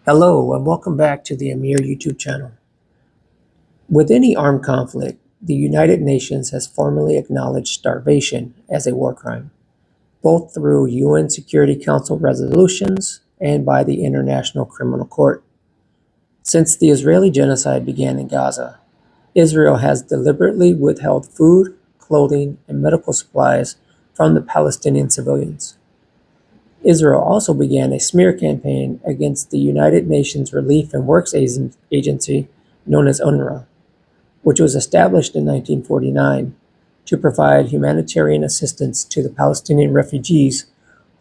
Hello and welcome back to the A.M.I.R YouTube channel. With any armed conflict, the United Nations has formally acknowledged starvation as a war crime, both through UN Security Council resolutions and by the International Criminal Court. Since the Israeli genocide began in Gaza, Israel has deliberately withheld food, clothing, and medical supplies from the Palestinian civilians. Israel also began a smear campaign against the United Nations Relief and Works Agency, known as UNRWA, which was established in 1949 to provide humanitarian assistance to the Palestinian refugees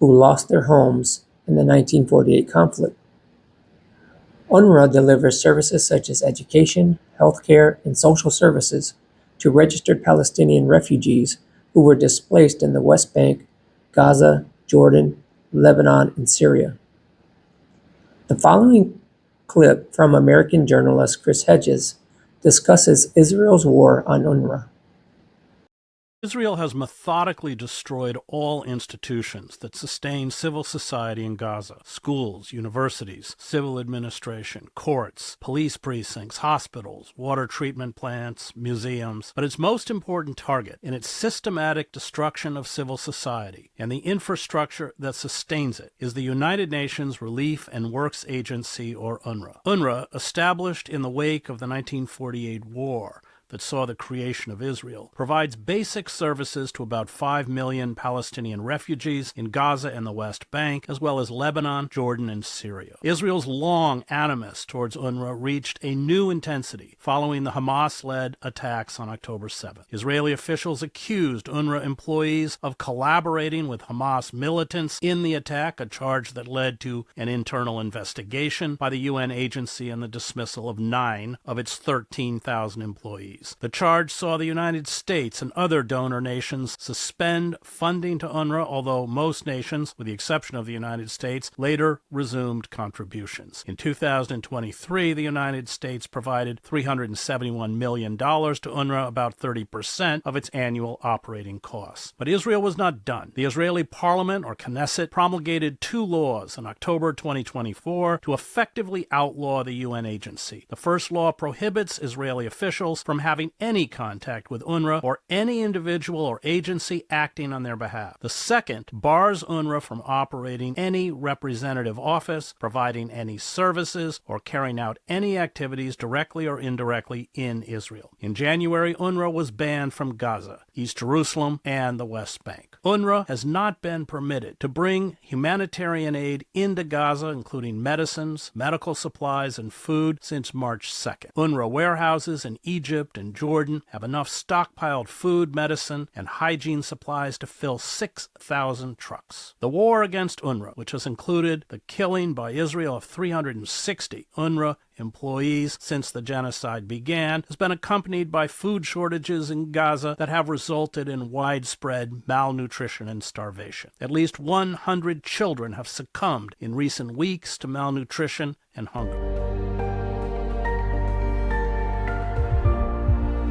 who lost their homes in the 1948 conflict. UNRWA delivers services such as education, healthcare, and social services to registered Palestinian refugees who were displaced in the West Bank, Gaza, Jordan, Lebanon, and Syria. The following clip from American journalist Chris Hedges discusses Israel's war on UNRWA. Israel has methodically destroyed all institutions that sustain civil society in Gaza: schools, universities, civil administration, courts, police precincts, hospitals, water treatment plants, museums. But its most important target in its systematic destruction of civil society and the infrastructure that sustains it is the United Nations Relief and Works Agency, or UNRWA. UNRWA, established in the wake of the 1948 war, that saw the creation of Israel, provides basic services to about 5 million Palestinian refugees in Gaza and the West Bank, as well as Lebanon, Jordan, and Syria. Israel's long animus towards UNRWA reached a new intensity following the Hamas-led attacks on October 7th. Israeli officials accused UNRWA employees of collaborating with Hamas militants in the attack, a charge that led to an internal investigation by the UN agency and the dismissal of 9 of its 13,000 employees. The charge saw the United States and other donor nations suspend funding to UNRWA, although most nations, with the exception of the United States, later resumed contributions. In 2023, the United States provided $371 million to UNRWA, about 30% of its annual operating costs. But Israel was not done. The Israeli parliament, or Knesset, promulgated 2 laws in October 2024 to effectively outlaw the UN agency. The first law prohibits Israeli officials from having any contact with UNRWA or any individual or agency acting on their behalf. The second bars UNRWA from operating any representative office, providing any services, or carrying out any activities directly or indirectly in Israel. In January, UNRWA was banned from Gaza, East Jerusalem, and the West Bank. UNRWA has not been permitted to bring humanitarian aid into Gaza, including medicines, medical supplies, and food, since March 2nd. UNRWA warehouses in Egypt and Jordan have enough stockpiled food, medicine, and hygiene supplies to fill 6,000 trucks. The war against UNRWA, which has included the killing by Israel of 360 UNRWA employees since the genocide began, has been accompanied by food shortages in Gaza that have resulted in widespread malnutrition and starvation. At least 100 children have succumbed in recent weeks to malnutrition and hunger.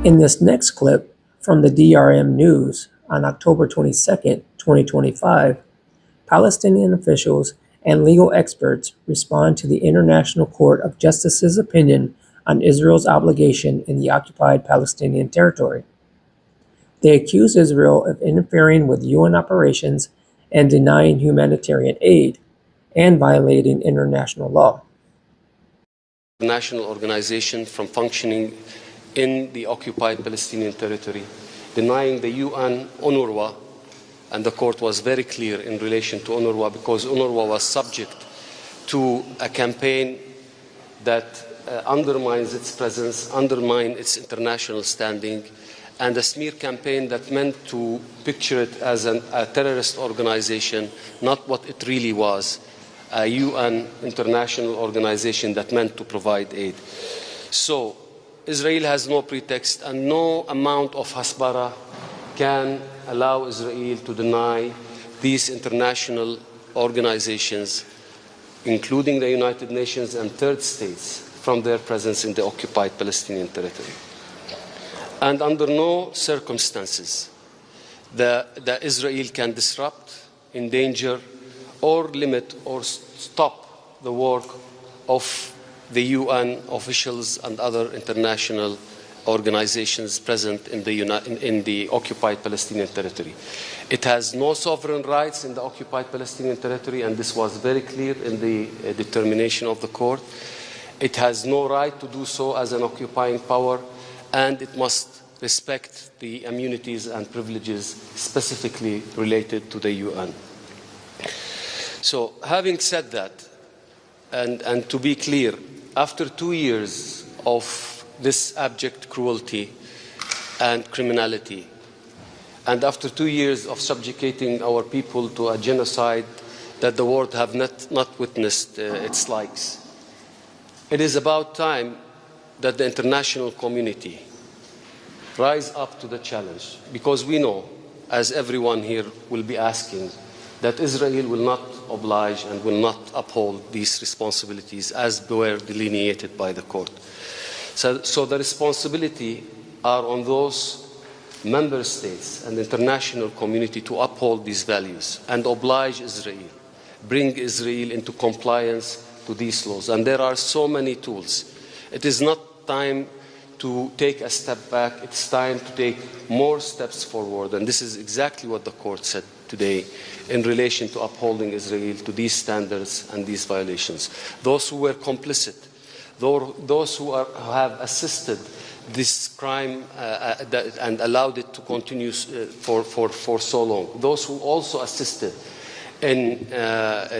In this next clip from the DRM News on October 22, 2025, Palestinian officials and legal experts respond to the International Court of Justice's opinion on Israel's obligation in the occupied Palestinian territory. They accuse Israel of interfering with UN operations and denying humanitarian aid and violating international law. International organization from functioning in the occupied Palestinian territory, denying the UN UNRWA, and the court was very clear in relation to UNRWA because UNRWA was subject to a campaign that undermines its presence, undermines its international standing, and a smear campaign that meant to picture it as a terrorist organization, not what it really was, a UN international organization that meant to provide aid. So Israel has no pretext, and no amount of hasbara can allow Israel to deny these international organizations, including the United Nations and third states, from their presence in the occupied Palestinian territory. And under no circumstances the Israel can disrupt, endanger, or limit or stop the work of the UN officials and other international organizations present in the occupied Palestinian territory. It has no sovereign rights in the occupied Palestinian territory, and this was very clear in the determination of the court. It has no right to do so as an occupying power, and it must respect the immunities and privileges specifically related to the UN. So, having said that, and to be clear, after 2 years of this abject cruelty and criminality, and after 2 years of subjugating our people to a genocide that the world have not witnessed its likes, it is about time that the international community rise up to the challenge, because we know, as everyone here will be asking, that Israel will not oblige and will not uphold these responsibilities as were delineated by the court. So the responsibility are on those member states and the international community to uphold these values and oblige Israel, bring Israel into compliance to these laws. And there are so many tools. It is not time to take a step back. It's time to take more steps forward. And this is exactly what the court said today in relation to upholding Israel to these standards and these violations. Those who were complicit, those who have assisted this crime and allowed it to continue for so long, those who also assisted in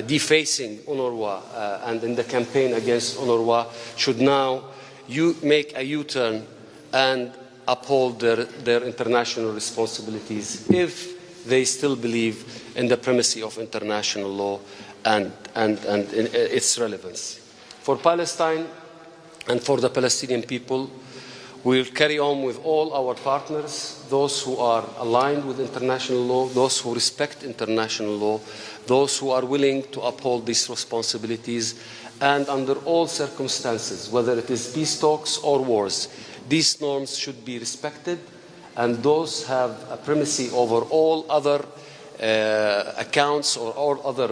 defacing UNRWA and in the campaign against UNRWA should now make a U-turn and uphold their international responsibilities if they still believe in the primacy of international law and in its relevance. For Palestine and for the Palestinian people, we'll carry on with all our partners, those who are aligned with international law, those who respect international law, those who are willing to uphold these responsibilities, and under all circumstances, whether it is peace talks or wars, these norms should be respected, and those have a primacy over all other accounts or all other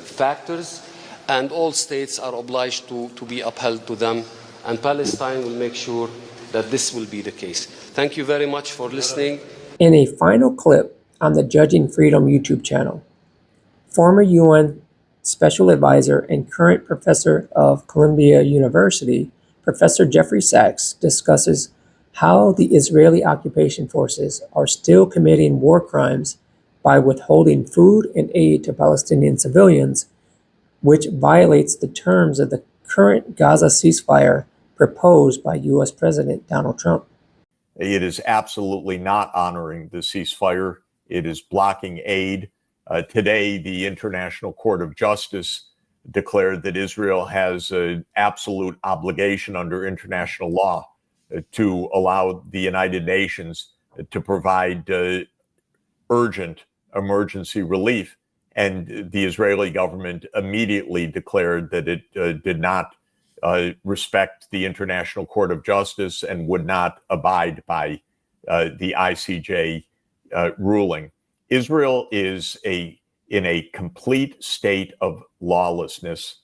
factors, and all states are obliged to be upheld to them, and Palestine will make sure that this will be the case. Thank you very much for listening. In a final clip on the Judging Freedom YouTube channel, former UN Special Advisor and current professor of Columbia University, Professor Jeffrey Sachs, discusses how the Israeli occupation forces are still committing war crimes by withholding food and aid to Palestinian civilians, which violates the terms of the current Gaza ceasefire proposed by U.S. President Donald Trump. It is absolutely not honoring the ceasefire. It is blocking aid. Today, the International Court of Justice declared that Israel has an absolute obligation under international law to allow the United Nations to provide urgent emergency relief. And the Israeli government immediately declared that it did not respect the International Court of Justice and would not abide by the ICJ ruling. Israel is in a complete state of lawlessness,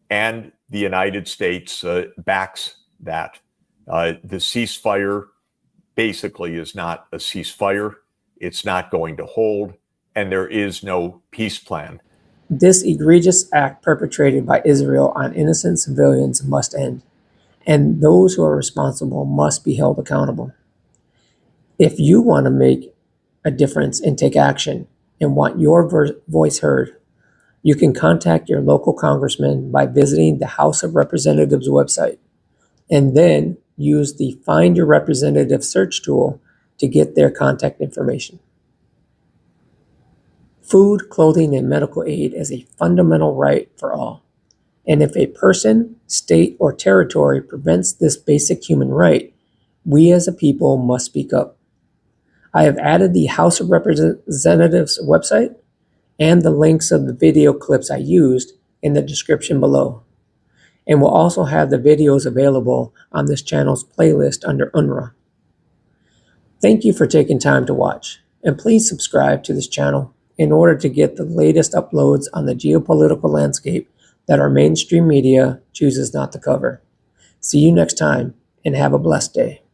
and the United States backs that. The ceasefire basically is not a ceasefire. It's not going to hold, and there is no peace plan. This egregious act perpetrated by Israel on innocent civilians must end, and those who are responsible must be held accountable. If you want to make a difference and take action and want your voice heard, you can contact your local congressman by visiting the House of Representatives website, and then use the Find Your Representative search tool to get their contact information. Food, clothing, and medical aid is a fundamental right for all. And if a person, state, or territory prevents this basic human right, we as a people must speak up. I have added the House of Representatives website and the links of the video clips I used in the description below. And we'll also have the videos available on this channel's playlist under UNRWA. Thank you for taking time to watch, and please subscribe to this channel in order to get the latest uploads on the geopolitical landscape that our mainstream media chooses not to cover. See you next time, and have a blessed day.